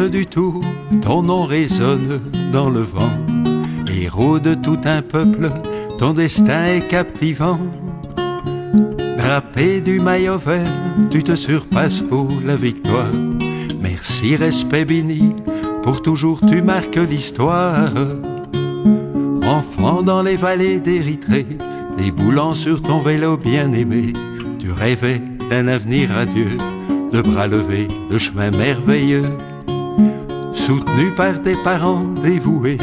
du tout, ton nom résonne dans le vent. Héros de tout un peuple, ton destin est captivant. Drapé du maillot vert, tu te surpasses pour la victoire. Merci, respect, béni, pour toujours tu marques l'histoire. Enfant dans les vallées d'Érythrée, déboulant sur ton vélo bien-aimé, tu rêvais d'un avenir radieux, de bras levés, de chemin merveilleux. Soutenu par tes parents dévoués,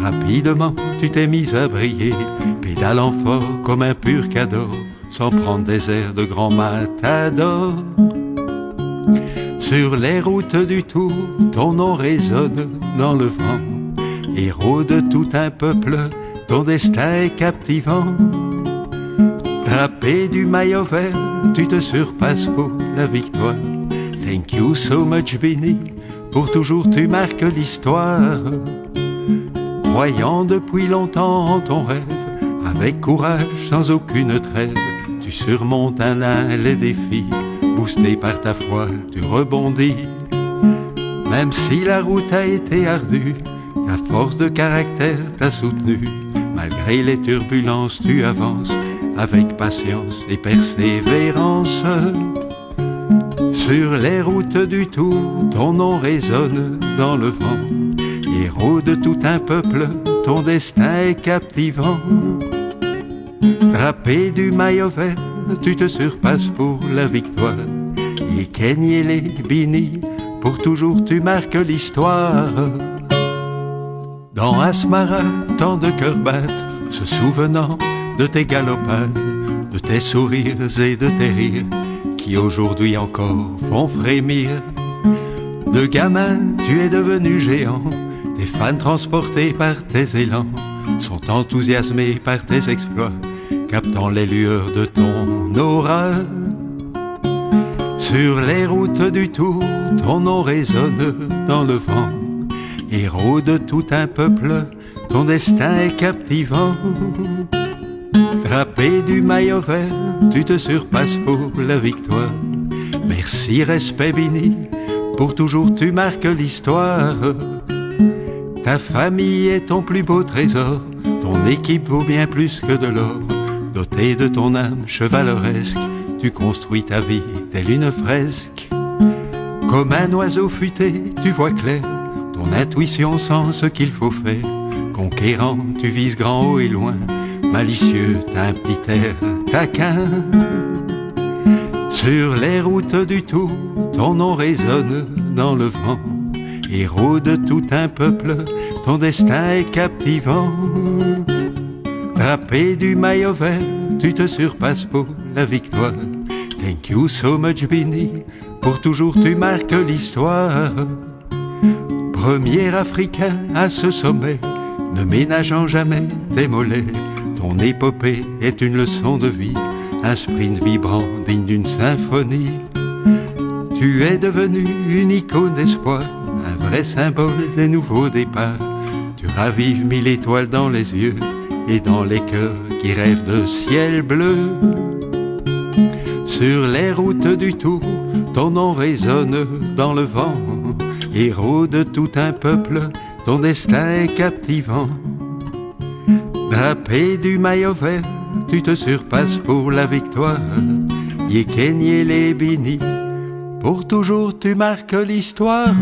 rapidement tu t'es mis à briller, pédalant fort comme un pur cadeau, sans prendre des airs de grand matador. Sur les routes du Tour, ton nom résonne dans le vent. Héros de tout un peuple, ton destin est captivant. Drapé du maillot vert, tu te surpasses pour la victoire. Thank you so much, Benny, pour toujours tu marques l'histoire. Croyant depuis longtemps en ton rêve, avec courage sans aucune trêve, tu surmontes un à les défis. Boosté par ta foi, tu rebondis. Même si la route a été ardue, ta force de caractère t'a soutenu. Malgré les turbulences, tu avances avec patience et persévérance. Sur les routes du Tour, ton nom résonne dans le vent. Héros de tout un peuple, ton destin est captivant. Drapé du maillot vert, tu te surpasses pour la victoire. Yekenyele Bini, pour toujours tu marques l'histoire. Dans Asmara, tant de cœurs battent, se souvenant de tes galopades, de tes sourires et de tes rires, qui aujourd'hui encore font frémir. De gamin, tu es devenu géant, tes fans transportés par tes élans sont enthousiasmés par tes exploits, captant les lueurs de ton aura. Sur les routes du Tour, ton nom résonne dans le vent. Héros de tout un peuple, ton destin est captivant. Drapé du maillot vert, tu te surpasses pour la victoire. Merci, respect, béni, pour toujours tu marques l'histoire. Ta famille est ton plus beau trésor, ton équipe vaut bien plus que de l'or. Doté de ton âme chevaleresque, tu construis ta vie telle une fresque. Comme un oiseau futé, tu vois clair, ton intuition sent ce qu'il faut faire. Conquérant, tu vises grand, haut et loin, malicieux, t'as un petit air taquin. Sur les routes du Tour, ton nom résonne dans le vent. Héros de tout un peuple, ton destin est captivant. Drapé du maillot vert, tu te surpasses pour la victoire. Thank you so much, Benny, pour toujours tu marques l'histoire. Premier Africain à ce sommet, ne ménageant jamais tes mollets, ton épopée est une leçon de vie, un sprint vibrant digne d'une symphonie. Tu es devenu une icône d'espoir, un vrai symbole des nouveaux départs. Tu ravives 1000 étoiles dans les yeux et dans les cœurs qui rêvent de ciel bleu. Sur les routes du Tour, ton nom résonne dans le vent. Héros de tout un peuple, ton destin est captivant. Drapé du maillot vert, tu te surpasses pour la victoire. Yekenyele Bini, pour toujours tu marques l'histoire.